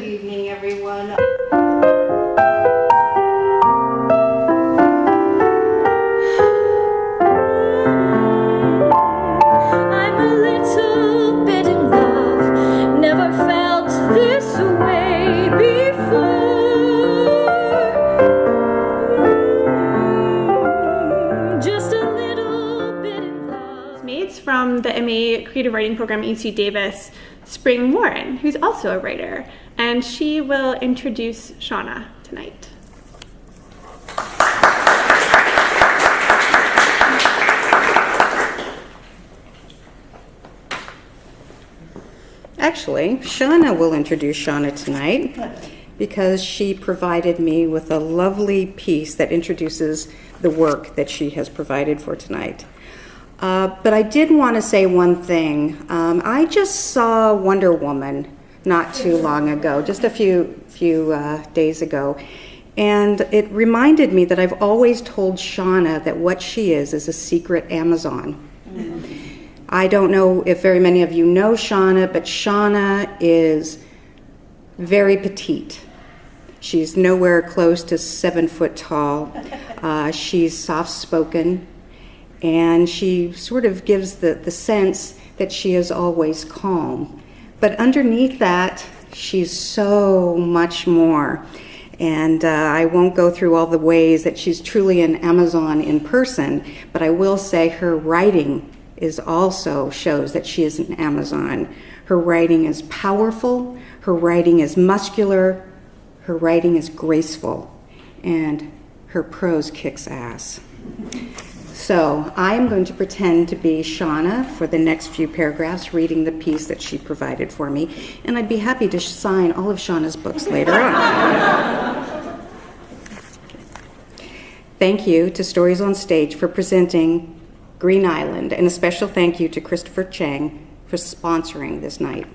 evening, everyone. I'm a little bit in love, never felt this way before. Just a little bit in love. Mates from the MA Creative Writing Program at UC Davis, Spring Warren, who's also a writer, and she will introduce Shawna tonight. Actually, Shawna will introduce Shawna tonight because she provided me with a lovely piece that introduces the work that she has provided for tonight. But I did want to say one thing. I just saw Wonder Woman not too long ago, just a few days ago, and it reminded me that I've always told Shawna that what she is a secret Amazon. I don't know if very many of you know Shawna, but Shawna is very petite. She's nowhere close to 7 foot tall. She's soft-spoken, and she sort of gives the sense that she is always calm. But underneath that, she's so much more. And I won't go through all the ways that she's truly an Amazon in person, but I will say her writing is also shows that she is an Amazon. Her writing is powerful, her writing is muscular, her writing is graceful, and her prose kicks ass. So I am going to pretend to be Shawna for the next few paragraphs, reading the piece that she provided for me, and I'd be happy to sign all of Shawna's books later on. Thank you to Stories on Stage for presenting Green Island, and a special thank you to Christopher Chang for sponsoring this night.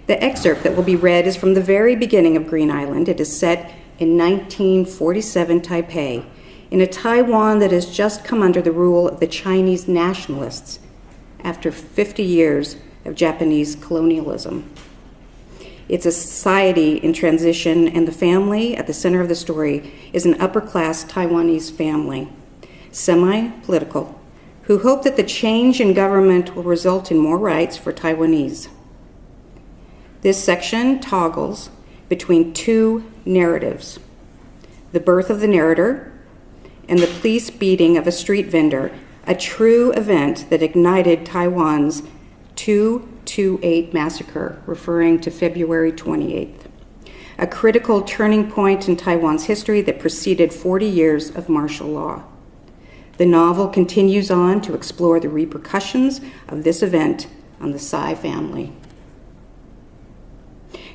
The excerpt that will be read is from the very beginning of Green Island. It is set in 1947 Taipei, in a Taiwan that has just come under the rule of the Chinese nationalists after 50 years of Japanese colonialism. It's a society in transition, and the family at the center of the story is an upper-class Taiwanese family, semi-political, who hope that the change in government will result in more rights for Taiwanese. This section toggles between two narratives: the birth of the narrator and the police beating of a street vendor, a true event that ignited Taiwan's 228 massacre, referring to February 28th, a critical turning point in Taiwan's history that preceded 40 years of martial law. The novel continues on to explore the repercussions of this event on the Tsai family.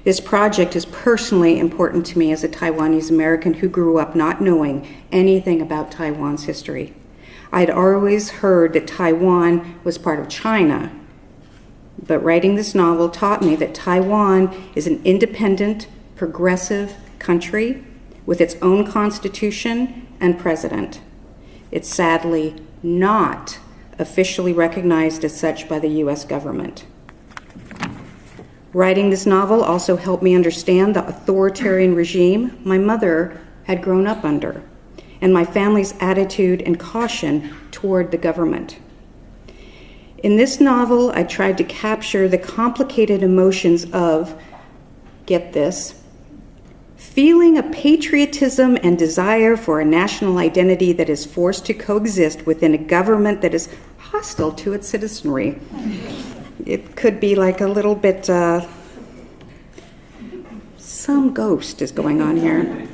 This project is personally important to me as a Taiwanese American who grew up not knowing anything about Taiwan's history. I had always heard that Taiwan was part of China, but writing this novel taught me that Taiwan is an independent, progressive country with its own constitution and president. It's sadly not officially recognized as such by the U.S. government. Writing this novel also helped me understand the authoritarian regime my mother had grown up under, and my family's attitude and caution toward the government. In this novel, I tried to capture the complicated emotions of, get this, feeling a patriotism and desire for a national identity that is forced to coexist within a government that is hostile to its citizenry. It could be like a little bit, some ghost is going on here.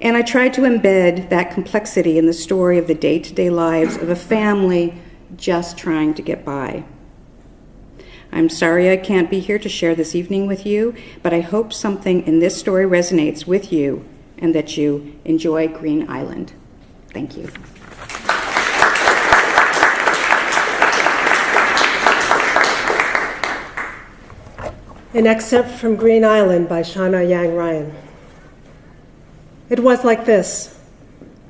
And I tried to embed that complexity in the story of the day-to-day lives of a family just trying to get by. I'm sorry I can't be here to share this evening with you, but I hope something in this story resonates with you and that you enjoy Green Island. Thank you. An excerpt from Green Island by Shawna Yang Ryan. It was like this.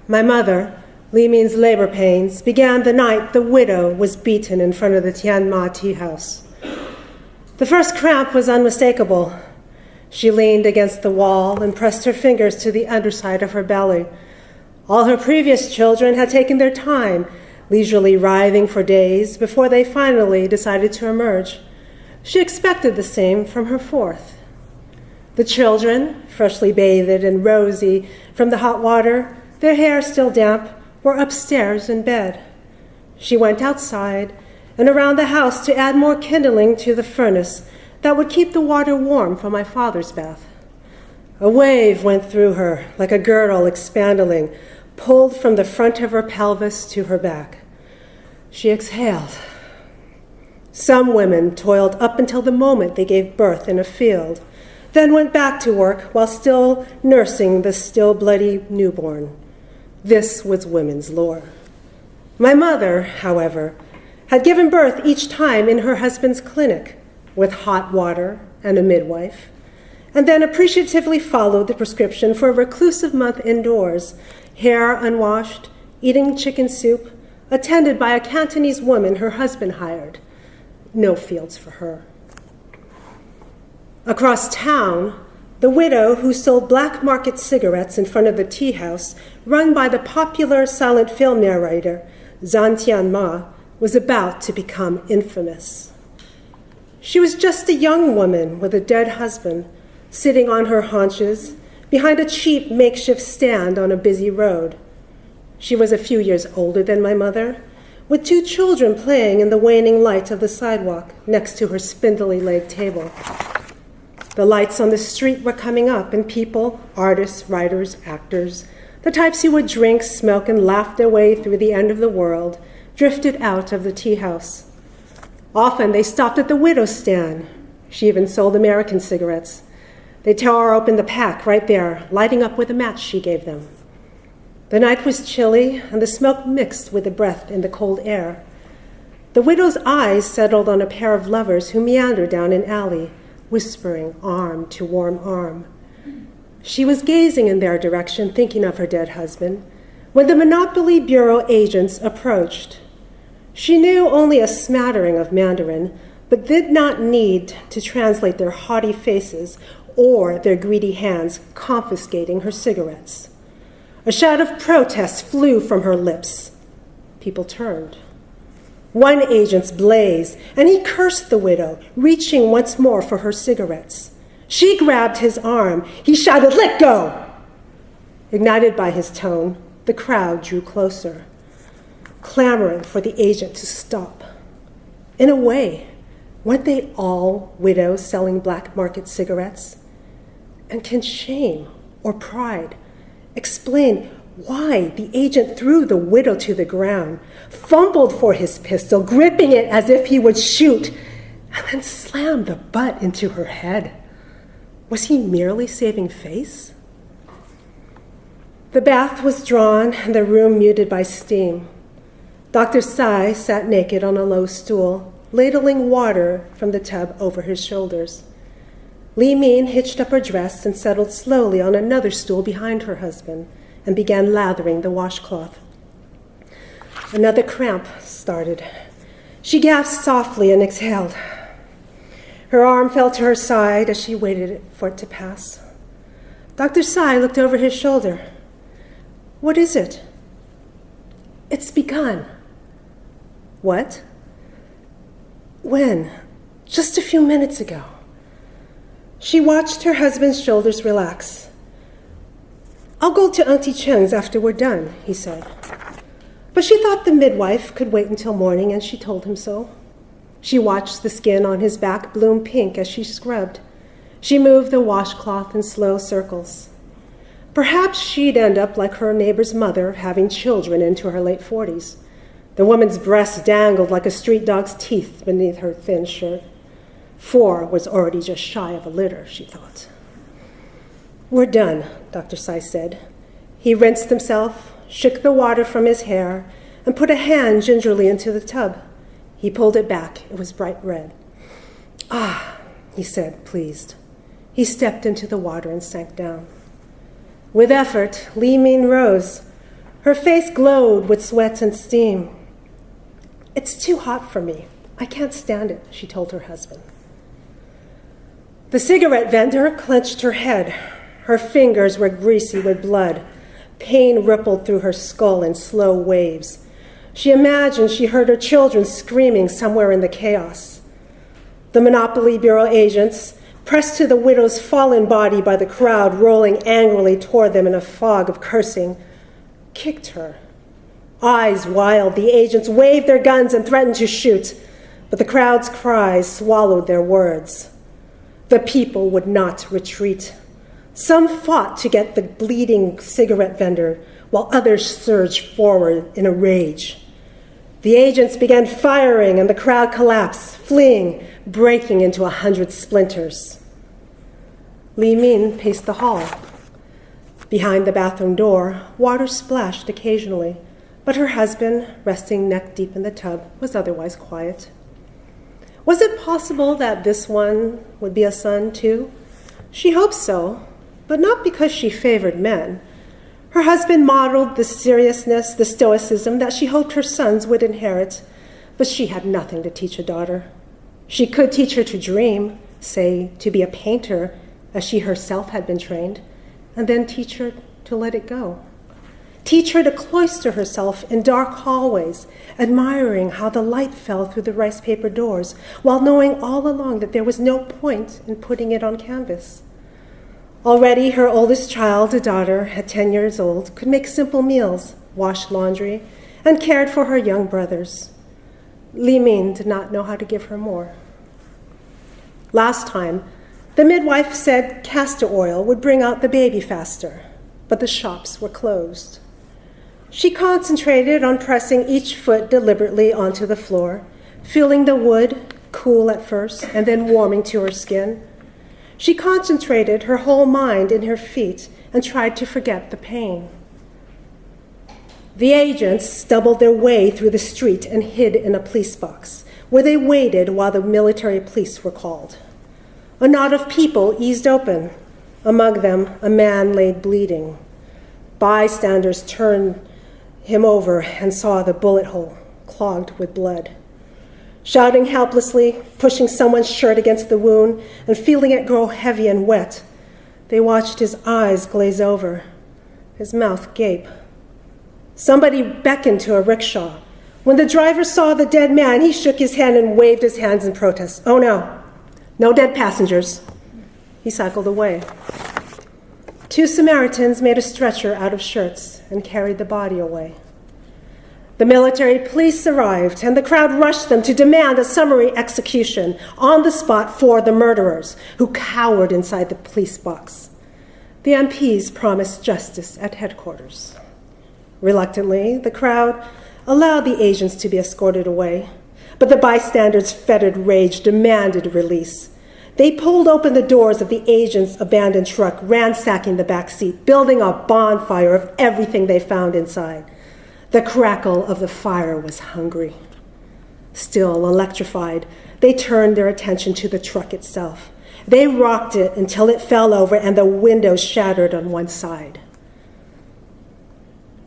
My mother, Li Min's labor pains, began the night the widow was beaten in front of the Tianma tea house. The first cramp was unmistakable. She leaned against the wall and pressed her fingers to the underside of her belly. All her previous children had taken their time, leisurely writhing for days before they finally decided to emerge. She expected the same from her fourth. The children, freshly bathed and rosy from the hot water, their hair still damp, were upstairs in bed. She went outside and around the house to add more kindling to the furnace that would keep the water warm for my father's bath. A wave went through her like a girdle expanding, pulled from the front of her pelvis to her back. She exhaled. Some women toiled up until the moment they gave birth in a field, then went back to work while still nursing the still bloody newborn. This was women's lore. My mother, however, had given birth each time in her husband's clinic with hot water and a midwife, and then appreciatively followed the prescription for a reclusive month indoors, hair unwashed, eating chicken soup, attended by a Cantonese woman her husband hired. No fields for her. Across town, the widow who sold black market cigarettes in front of the tea house run by the popular silent film narrator Zhan Tianma was about to become infamous. She was just a young woman with a dead husband, sitting on her haunches behind a cheap makeshift stand on a busy road. She was a few years older than my mother, with two children playing in the waning light of the sidewalk next to her spindly-legged table. The lights on the street were coming up, and people, artists, writers, actors, the types who would drink, smoke, and laugh their way through the end of the world, drifted out of the tea house. Often they stopped at the widow's stand. She even sold American cigarettes. They tore open the pack right there, lighting up with a match she gave them. The night was chilly, and the smoke mixed with the breath in the cold air. The widow's eyes settled on a pair of lovers who meandered down an alley, whispering arm to warm arm. She was gazing in their direction, thinking of her dead husband, when the Monopoly Bureau agents approached. She knew only a smattering of Mandarin, but did not need to translate their haughty faces or their greedy hands confiscating her cigarettes. A shout of protest flew from her lips. People turned. One agent's blazed, and he cursed the widow, reaching once more for her cigarettes. She grabbed his arm. He shouted, "Let go!" Ignited by his tone, the crowd drew closer, clamoring for the agent to stop. In a way, weren't they all widows selling black market cigarettes? And can shame or pride explain why the agent threw the widow to the ground, fumbled for his pistol, gripping it as if he would shoot, and then slammed the butt into her head? Was he merely saving face? The bath was drawn and the room muted by steam. Dr. Tsai sat naked on a low stool, ladling water from the tub over his shoulders. Li Min hitched up her dress and settled slowly on another stool behind her husband and began lathering the washcloth. Another cramp started. She gasped softly and exhaled. Her arm fell to her side as she waited for it to pass. Dr. Tsai looked over his shoulder. "What is it?" "It's begun." "What?" "When?" "Just a few minutes ago." She watched her husband's shoulders relax. "I'll go to Auntie Cheng's after we're done," he said. But she thought the midwife could wait until morning, and she told him so. She watched the skin on his back bloom pink as she scrubbed. She moved the washcloth in slow circles. Perhaps she'd end up like her neighbor's mother, having children into her late 40s. The woman's breasts dangled like a street dog's teeth beneath her thin shirt. 4 was already just shy of a litter, she thought. "We're done," Dr. Tsai said. He rinsed himself, shook the water from his hair, and put a hand gingerly into the tub. He pulled it back. It was bright red. "Ah," he said, pleased. He stepped into the water and sank down. With effort, Li Min rose. Her face glowed with sweat and steam. "It's too hot for me. I can't stand it," she told her husband. The cigarette vendor clenched her head. Her fingers were greasy with blood. Pain rippled through her skull in slow waves. She imagined she heard her children screaming somewhere in the chaos. The Monopoly Bureau agents, pressed to the widow's fallen body by the crowd rolling angrily toward them in a fog of cursing, kicked her. Eyes wild, the agents waved their guns and threatened to shoot, but the crowd's cries swallowed their words. The people would not retreat. Some fought to get the bleeding cigarette vendor, while others surged forward in a rage. The agents began firing, and the crowd collapsed, fleeing, breaking into 100 splinters. Li Min paced the hall. Behind the bathroom door, water splashed occasionally, but her husband, resting neck deep in the tub, was otherwise quiet. Was it possible that this one would be a son, too? She hoped so, but not because she favored men. Her husband modeled the seriousness, the stoicism that she hoped her sons would inherit, but she had nothing to teach a daughter. She could teach her to dream, say, to be a painter, as she herself had been trained, and then teach her to let it go. Teach her to cloister herself in dark hallways, admiring how the light fell through the rice paper doors, while knowing all along that there was no point in putting it on canvas. Already her oldest child, a daughter at 10 years old, could make simple meals, wash laundry, and cared for her young brothers. Li Min did not know how to give her more. Last time, the midwife said castor oil would bring out the baby faster, but the shops were closed. She concentrated on pressing each foot deliberately onto the floor, feeling the wood, cool at first, and then warming to her skin. She concentrated her whole mind in her feet and tried to forget the pain. The agents stumbled their way through the street and hid in a police box, where they waited while the military police were called. A knot of people eased open. Among them, a man lay bleeding. Bystanders turned him over and saw the bullet hole clogged with blood. Shouting helplessly, pushing someone's shirt against the wound, and feeling it grow heavy and wet, they watched his eyes glaze over, his mouth gape. Somebody beckoned to a rickshaw. When the driver saw the dead man, he shook his hand and waved his hands in protest. "Oh no, no dead passengers." He cycled away. 2 Samaritans made a stretcher out of shirts and carried the body away. The military police arrived, and the crowd rushed them to demand a summary execution on the spot for the murderers, who cowered inside the police box. The MPs promised justice at headquarters. Reluctantly, the crowd allowed the agents to be escorted away, but the bystanders' fettered rage demanded release. They pulled open the doors of the agents' abandoned truck, ransacking the back seat, building a bonfire of everything they found inside. The crackle of the fire was hungry. Still electrified, they turned their attention to the truck itself. They rocked it until it fell over and the windows shattered on one side.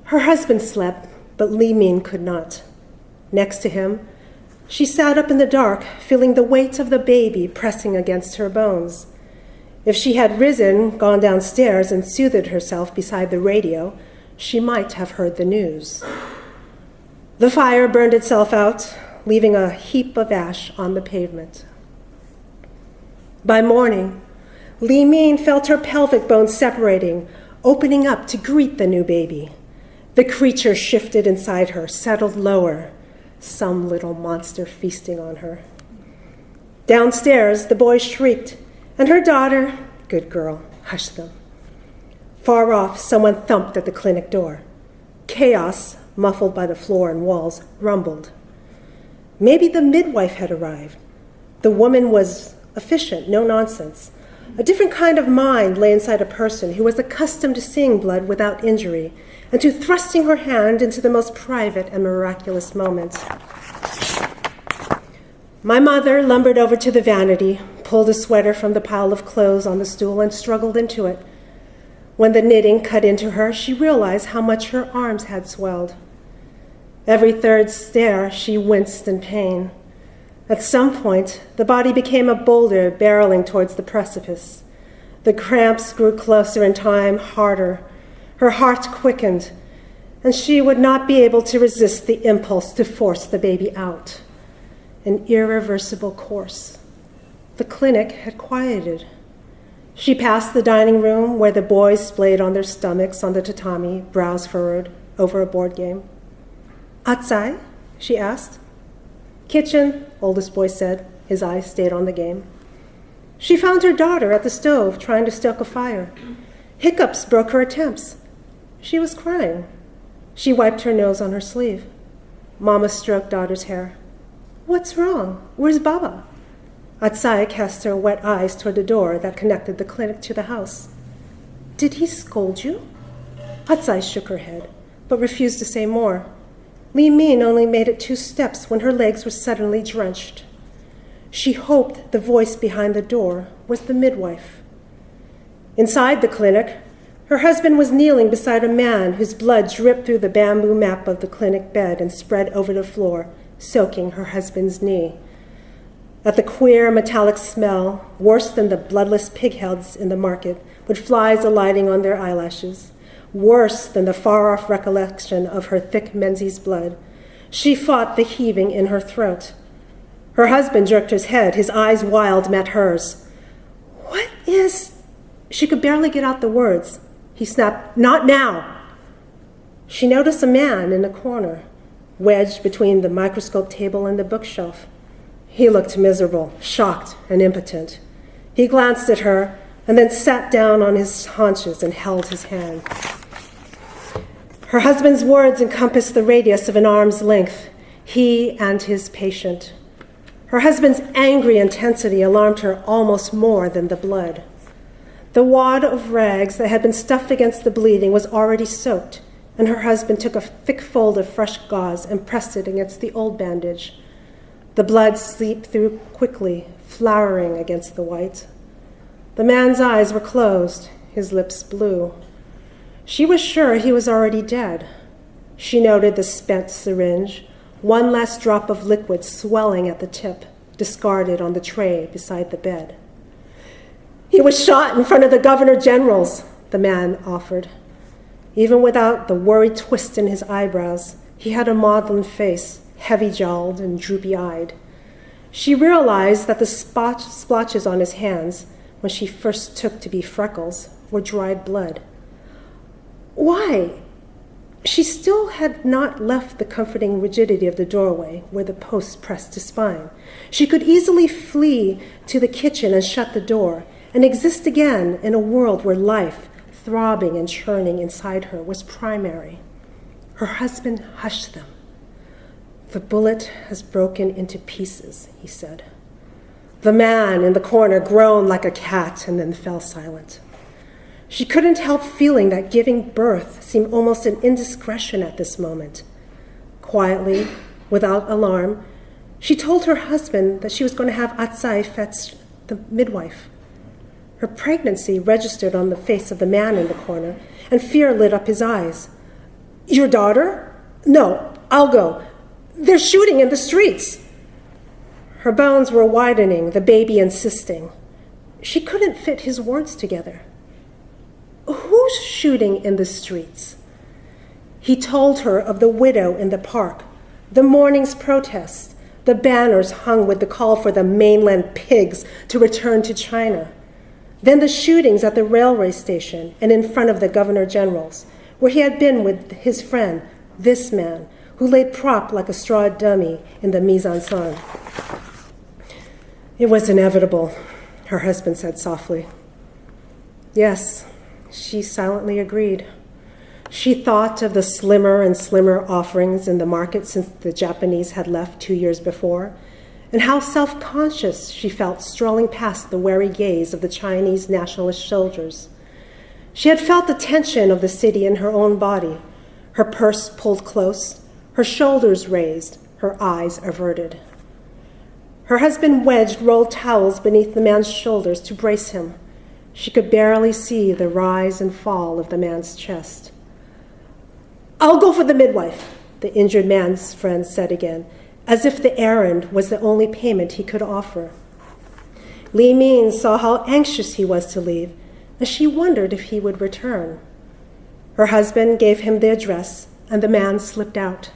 Her husband slept, but Li Min could not. Next to him, she sat up in the dark, feeling the weight of the baby pressing against her bones. If she had risen, gone downstairs, and soothed herself beside the radio, she might have heard the news. The fire burned itself out, leaving a heap of ash on the pavement. By morning, Li Min felt her pelvic bones separating, opening up to greet the new baby. The creature shifted inside her, settled lower, some little monster feasting on her. Downstairs, the boy shrieked, and her daughter, good girl, hushed them. Far off, someone thumped at the clinic door. Chaos, muffled by the floor and walls, rumbled. Maybe the midwife had arrived. The woman was efficient, no nonsense. A different kind of mind lay inside a person who was accustomed to seeing blood without injury and to thrusting her hand into the most private and miraculous moments. My mother lumbered over to the vanity, pulled a sweater from the pile of clothes on the stool, and struggled into it. When the knitting cut into her, she realized how much her arms had swelled. Every third stare, she winced in pain. At some point, the body became a boulder barreling towards the precipice. The cramps grew closer in time, harder. Her heart quickened, and she would not be able to resist the impulse to force the baby out. An irreversible course. The clinic had quieted. She passed the dining room where the boys splayed on their stomachs on the tatami, brows furrowed, over a board game. "Atsai?" she asked. "Kitchen," oldest boy said. His eyes stayed on the game. She found her daughter at the stove trying to stoke a fire. Hiccups broke her attempts. She was crying. She wiped her nose on her sleeve. Mama stroked daughter's hair. "What's wrong? Where's Baba?" Atsai cast her wet eyes toward the door that connected the clinic to the house. "Did he scold you?" Atsai shook her head, but refused to say more. Li Min only made it 2 steps when her legs were suddenly drenched. She hoped the voice behind the door was the midwife. Inside the clinic, her husband was kneeling beside a man whose blood dripped through the bamboo mat of the clinic bed and spread over the floor, soaking her husband's knee. At the queer metallic smell, worse than the bloodless pig heads in the market, with flies alighting on their eyelashes, worse than the far-off recollection of her thick Menzies blood, she fought the heaving in her throat. Her husband jerked his head, his eyes wild met hers. "What is—" She could barely get out the words. He snapped, "Not now!" She noticed a man in the corner, wedged between the microscope table and the bookshelf. He looked miserable, shocked, and impotent. He glanced at her and then sat down on his haunches and held his hand. Her husband's words encompassed the radius of an arm's length, he and his patient. Her husband's angry intensity alarmed her almost more than the blood. The wad of rags that had been stuffed against the bleeding was already soaked, and her husband took a thick fold of fresh gauze and pressed it against the old bandage. The blood seeped through quickly, flowering against the white. The man's eyes were closed, his lips blue. She was sure he was already dead. She noted the spent syringe, one last drop of liquid swelling at the tip, discarded on the tray beside the bed. "He was shot in front of the Governor General's," the man offered. Even without the worried twist in his eyebrows, he had a maudlin face, heavy-jowled and droopy-eyed. She realized that the splotches on his hands, when she first took to be freckles, were dried blood. Why? She still had not left the comforting rigidity of the doorway where the post pressed his spine. She could easily flee to the kitchen and shut the door and exist again in a world where life, throbbing and churning inside her, was primary. Her husband hushed them. "The bullet has broken into pieces," he said. The man in the corner groaned like a cat and then fell silent. She couldn't help feeling that giving birth seemed almost an indiscretion at this moment. Quietly, without alarm, she told her husband that she was going to have Atsai fetch the midwife. Her pregnancy registered on the face of the man in the corner, and fear lit up his eyes. "Your daughter? No, I'll go. They're shooting in the streets." Her bones were widening, the baby insisting. She couldn't fit his words together. "Who's shooting in the streets?" He told her of the widow in the park, the morning's protests, the banners hung with the call for the mainland pigs to return to China. Then the shootings at the railway station and in front of the Governor General's, where he had been with his friend, this man, who laid prop like a straw dummy in the mise-en-scène. "It was inevitable," her husband said softly. Yes, she silently agreed. She thought of the slimmer and slimmer offerings in the market since the Japanese had left 2 years before, and how self-conscious she felt strolling past the wary gaze of the Chinese nationalist soldiers. She had felt the tension of the city in her own body, her purse pulled close, her shoulders raised, her eyes averted. Her husband wedged rolled towels beneath the man's shoulders to brace him. She could barely see the rise and fall of the man's chest. "I'll go for the midwife," the injured man's friend said again, as if the errand was the only payment he could offer. Li Min saw how anxious he was to leave, and she wondered if he would return. Her husband gave him the address, and the man slipped out.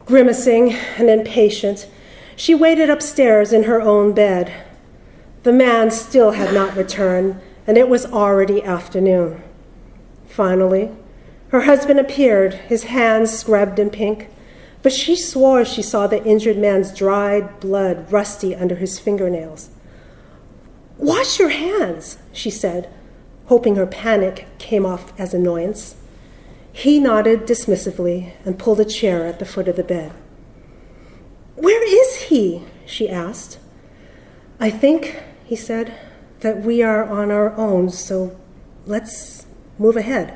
Grimacing and impatient, she waited upstairs in her own bed. The man still had not returned, and it was already afternoon. Finally, her husband appeared, his hands scrubbed in pink, but she swore she saw the injured man's dried blood rusty under his fingernails. "Wash your hands," she said, hoping her panic came off as annoyance. He nodded dismissively and pulled a chair at the foot of the bed. "Where is he?" she asked. "I think," he said, "that we are on our own, so let's move ahead."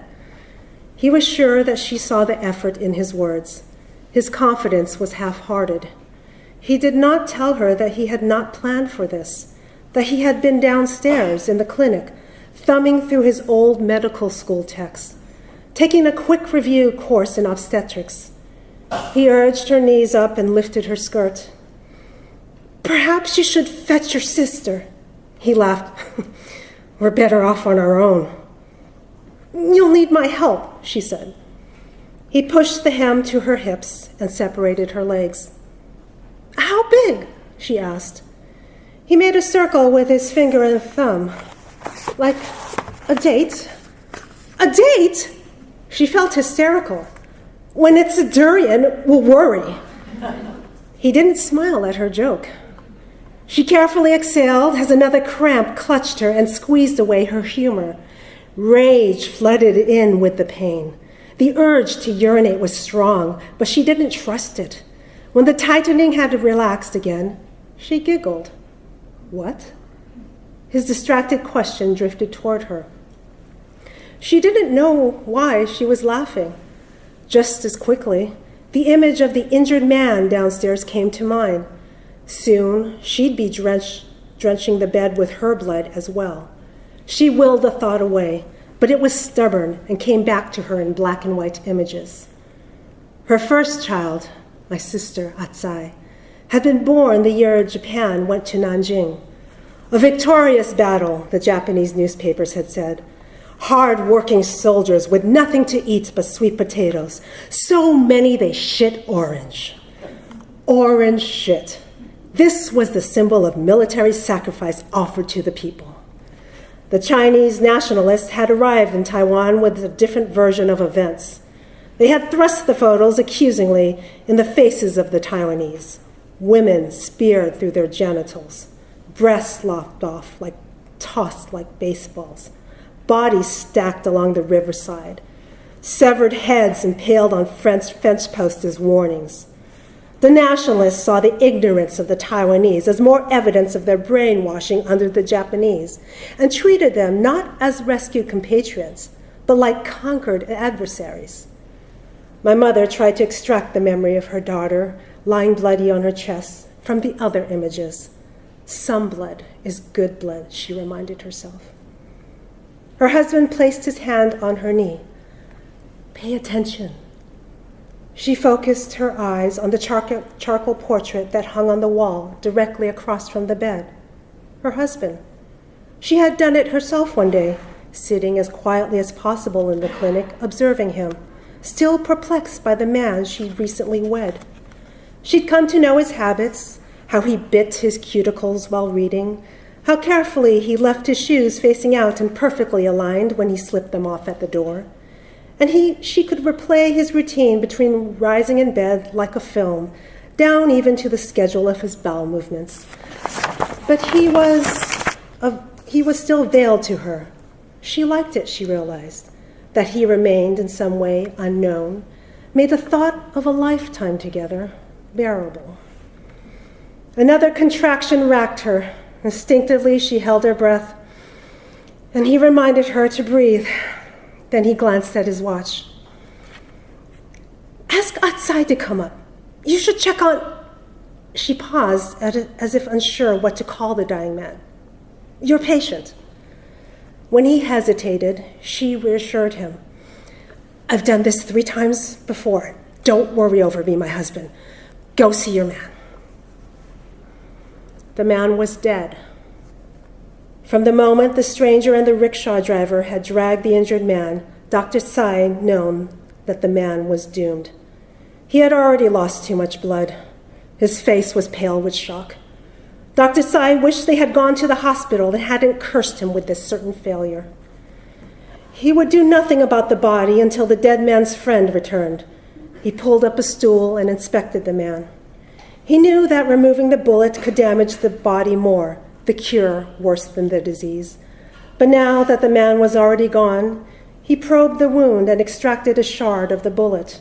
He was sure that she saw the effort in his words. His confidence was half-hearted. He did not tell her that he had not planned for this, that he had been downstairs in the clinic, thumbing through his old medical school texts, taking a quick review course in obstetrics. He urged her knees up and lifted her skirt. "Perhaps you should fetch your sister," he laughed. "We're better off on our own." "You'll need my help," she said. He pushed the hem to her hips and separated her legs. "How big?" she asked. He made a circle with his finger and thumb. "Like a date." "A date?" She felt hysterical. "When it's a durian, we'll worry." He didn't smile at her joke. She carefully exhaled as another cramp clutched her and squeezed away her humor. Rage flooded in with the pain. The urge to urinate was strong, but she didn't trust it. When the tightening had relaxed again, she giggled. "What?" His distracted question drifted toward her. She didn't know why she was laughing. Just as quickly, the image of the injured man downstairs came to mind. Soon, she'd be drenching the bed with her blood as well. She willed the thought away, but it was stubborn and came back to her in black and white images. Her first child, my sister Atsai, had been born the year Japan went to Nanjing. A victorious battle, the Japanese newspapers had said. Hard-working soldiers with nothing to eat but sweet potatoes. So many they shit orange. Orange shit. This was the symbol of military sacrifice offered to the people. The Chinese nationalists had arrived in Taiwan with a different version of events. They had thrust the photos accusingly in the faces of the Taiwanese. Women speared through their genitals, breasts lopped off, tossed like baseballs, bodies stacked along the riverside, severed heads impaled on fence posts as warnings. The nationalists saw the ignorance of the Taiwanese as more evidence of their brainwashing under the Japanese and treated them not as rescued compatriots, but like conquered adversaries. My mother tried to extract the memory of her daughter lying bloody on her chest from the other images. Some blood is good blood, she reminded herself. Her husband placed his hand on her knee. Pay attention. She focused her eyes on the charcoal portrait that hung on the wall directly across from the bed. Her husband. She had done it herself one day, sitting as quietly as possible in the clinic, observing him, still perplexed by the man she'd recently wed. She'd come to know his habits, how he bit his cuticles while reading, how carefully he left his shoes facing out and perfectly aligned when he slipped them off at the door. And she could replay his routine between rising in bed like a film, down even to the schedule of his bowel movements. But he was still veiled to her. She liked it, she realized. That he remained in some way unknown made the thought of a lifetime together bearable. Another contraction racked her. Instinctively, she held her breath, and he reminded her to breathe. Then he glanced at his watch. Ask Atsai to come up. You should check on... She paused as if unsure what to call the dying man. Your patient. When he hesitated, she reassured him. I've done this 3 times before. Don't worry over me, my husband. Go see your man. The man was dead. From the moment the stranger and the rickshaw driver had dragged the injured man, Dr. Tsai known that the man was doomed. He had already lost too much blood. His face was pale with shock. Dr. Tsai wished they had gone to the hospital and hadn't cursed him with this certain failure. He would do nothing about the body until the dead man's friend returned. He pulled up a stool and inspected the man. He knew that removing the bullet could damage the body more, the cure worse than the disease. But now that the man was already gone, he probed the wound and extracted a shard of the bullet.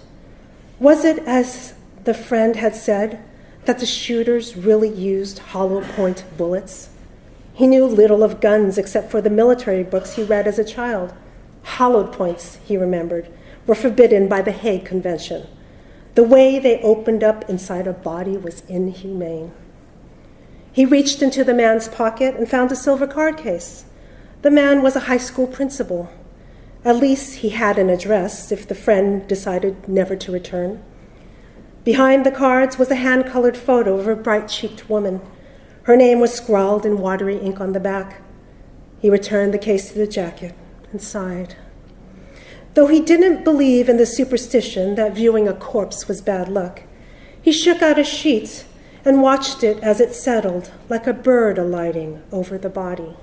Was it, as the friend had said, that the shooters really used hollow point bullets? He knew little of guns except for the military books he read as a child. Hollowed points, he remembered, were forbidden by the Hague Convention. The way they opened up inside a body was inhumane. He reached into the man's pocket and found a silver card case. The man was a high school principal. At least he had an address if the friend decided never to return. Behind the cards was a hand-colored photo of a bright-cheeked woman. Her name was scrawled in watery ink on the back. He returned the case to the jacket and sighed. Though he didn't believe in the superstition that viewing a corpse was bad luck, he shook out a sheet and watched it as it settled like a bird alighting over the body.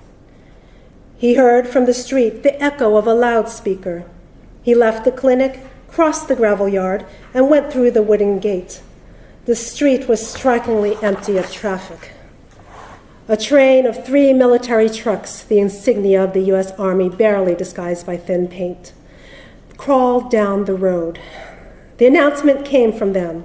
He heard from the street the echo of a loudspeaker. He left the clinic, crossed the gravel yard, and went through the wooden gate. The street was strikingly empty of traffic. A train of 3 military trucks, the insignia of the U.S. Army barely disguised by thin paint, crawled down the road. The announcement came from them.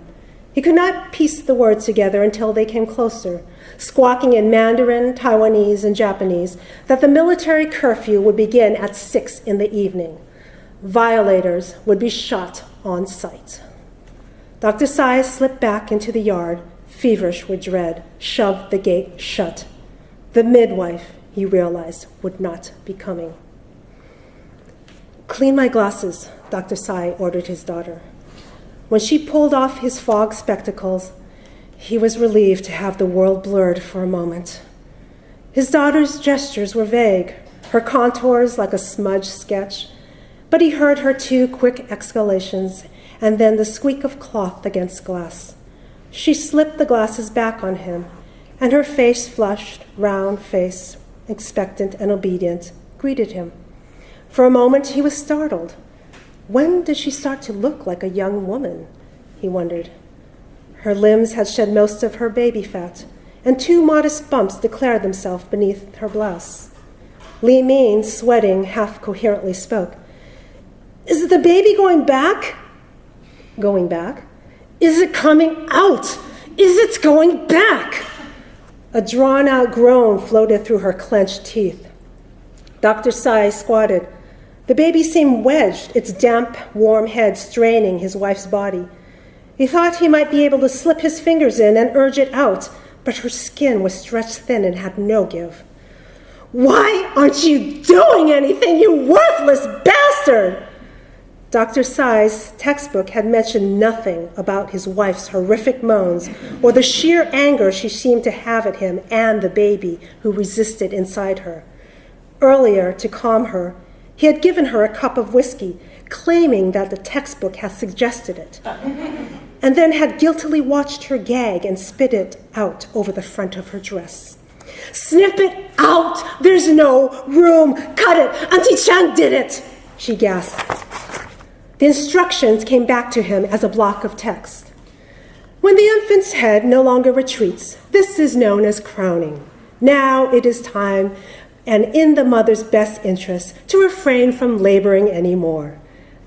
He could not piece the words together until they came closer, squawking in Mandarin, Taiwanese, and Japanese that the military curfew would begin at 6 in the evening. Violators would be shot on sight. Dr. Tsai slipped back into the yard, feverish with dread, shoved the gate shut. The midwife, he realized, would not be coming. "Clean my glasses," Dr. Tsai ordered his daughter. When she pulled off his fog spectacles, he was relieved to have the world blurred for a moment. His daughter's gestures were vague, her contours like a smudged sketch, but he heard her 2 quick exhalations and then the squeak of cloth against glass. She slipped the glasses back on him, and her face flushed, round face, expectant and obedient, greeted him. For a moment he was startled. When did she start to look like a young woman? He wondered. Her limbs had shed most of her baby fat, and 2 modest bumps declared themselves beneath her blouse. Li Min, sweating, half-coherently spoke. "Is the baby going back?" "Going back?" "Is it coming out? Is it going back?" A drawn-out groan floated through her clenched teeth. Dr. Tsai squatted. The baby seemed wedged, its damp, warm head straining his wife's body. He thought he might be able to slip his fingers in and urge it out, but her skin was stretched thin and had no give. "Why aren't you doing anything, you worthless bastard?" Dr. Tsai's textbook had mentioned nothing about his wife's horrific moans or the sheer anger she seemed to have at him and the baby who resisted inside her. Earlier, to calm her, he had given her a cup of whiskey, claiming that the textbook had suggested it, and then had guiltily watched her gag and spit it out over the front of her dress. "Snip it out! There's no room! Cut it! Auntie Chan did it!" she gasped. The instructions came back to him as a block of text. When the infant's head no longer retreats, this is known as crowning. Now it is time, and in the mother's best interest, to refrain from laboring any more.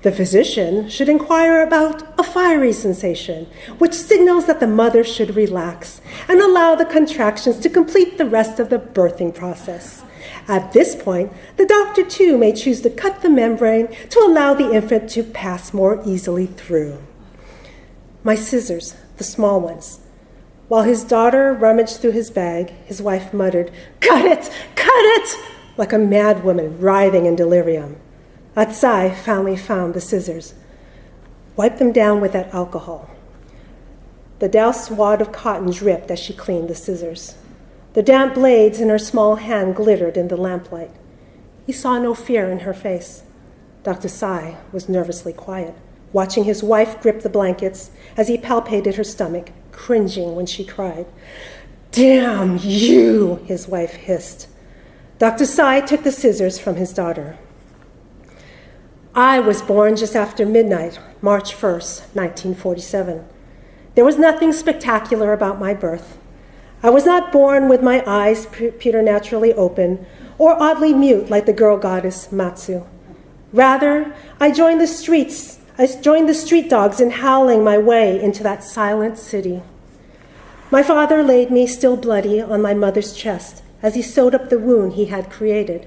The physician should inquire about a fiery sensation, which signals that the mother should relax and allow the contractions to complete the rest of the birthing process. At this point, the doctor too may choose to cut the membrane to allow the infant to pass more easily through. "My scissors, the small ones." While his daughter rummaged through his bag, his wife muttered, "Cut it! Cut it!" like a mad woman writhing in delirium. The doused wad of cotton dripped as she cleaned the scissors. The damp blades in her small hand glittered in the lamplight. He saw no fear in her face. Dr. Tsai was nervously quiet, watching his wife grip the blankets as he palpated her stomach, cringing when she cried. "Damn you," his wife hissed. Dr. Tsai took the scissors from his daughter. I was born just after midnight, March 1st, 1947. There was nothing spectacular about my birth. I was not born with my eyes preternaturally open or oddly mute like the girl goddess Matsu. Rather, I joined the street dogs in howling my way into that silent city. My father laid me still bloody on my mother's chest as he sewed up the wound he had created.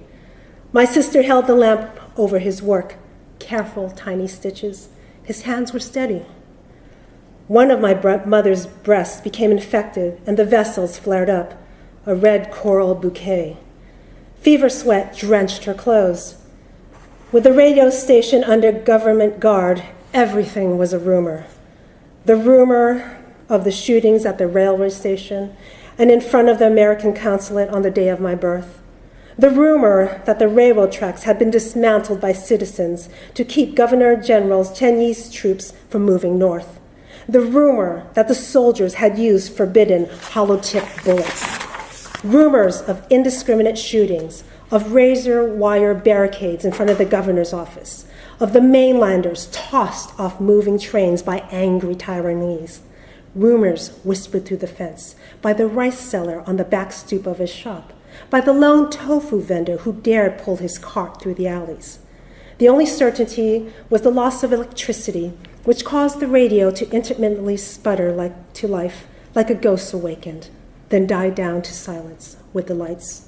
My sister held the lamp over his work, careful, tiny stitches. His hands were steady. One of my mother's breasts became infected and the vessels flared up, a red coral bouquet. Fever sweat drenched her clothes. With the radio station under government guard, everything was a rumor. The rumor of the shootings at the railway station and in front of the American consulate on the day of my birth. The rumor that the railroad tracks had been dismantled by citizens to keep Governor General Chenyi's troops from moving north. The rumor that the soldiers had used forbidden hollow-tipped bullets. Rumors of indiscriminate shootings, of razor wire barricades in front of the governor's office, of the mainlanders tossed off moving trains by angry Taiwanese. Rumors whispered through the fence by the rice seller on the back stoop of his shop, by the lone tofu vendor who dared pull his cart through the alleys. The only certainty was the loss of electricity, which caused the radio to intermittently sputter to life like a ghost awakened, then died down to silence with the lights.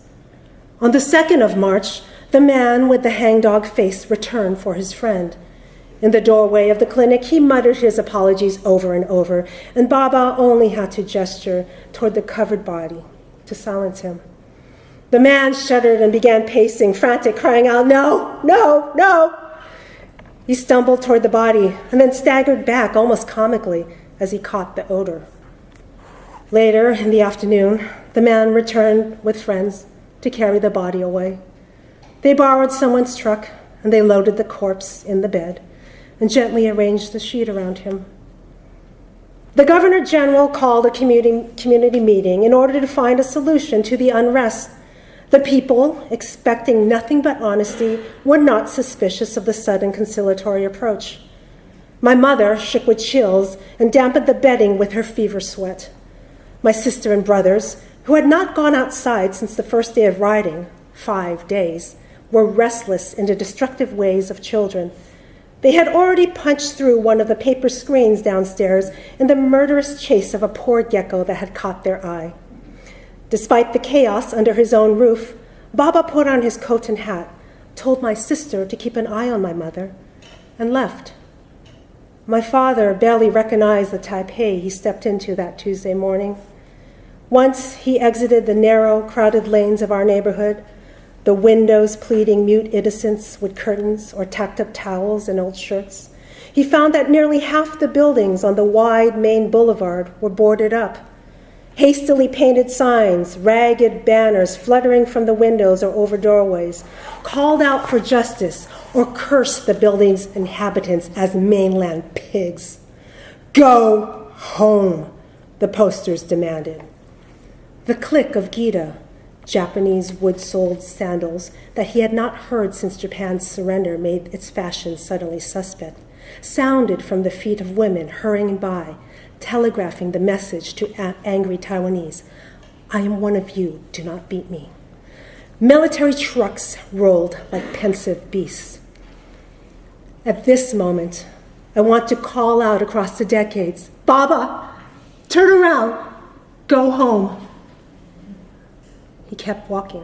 On the 2nd of March, the man with the hangdog face returned for his friend. In the doorway of the clinic, he muttered his apologies over and over, and Baba only had to gesture toward the covered body to silence him. The man shuddered and began pacing, frantic, crying out, "No, no, no!" He stumbled toward the body and then staggered back almost comically as he caught the odor. Later in the afternoon, the man returned with friends to carry the body away. They borrowed someone's truck and they loaded the corpse in the bed and gently arranged the sheet around him. The Governor General called a community meeting in order to find a solution to the unrest. The people, expecting nothing but honesty, were not suspicious of the sudden conciliatory approach. My mother shook with chills and dampened the bedding with her fever sweat. My sister and brothers, who had not gone outside since the first day of riding, 5 days, were restless in the destructive ways of children. They had already punched through one of the paper screens downstairs in the murderous chase of a poor gecko that had caught their eye. Despite the chaos under his own roof, Baba put on his coat and hat, told my sister to keep an eye on my mother, and left. My father barely recognized the Taipei he stepped into that Tuesday morning. Once he exited the narrow, crowded lanes of our neighborhood, the windows pleading mute innocence with curtains or tacked up towels and old shirts, he found that nearly half the buildings on the wide main boulevard were boarded up. Hastily painted signs, ragged banners fluttering from the windows or over doorways, called out for justice or cursed the building's inhabitants as mainland pigs. "Go home," the posters demanded. The click of Gita, Japanese wood-soled sandals that he had not heard since Japan's surrender made its fashion suddenly suspect, sounded from the feet of women hurrying by, telegraphing the message to angry Taiwanese, "I am one of you, do not beat me." Military trucks rolled like pensive beasts. At this moment, I want to call out across the decades, "Baba, turn around, go home." He kept walking.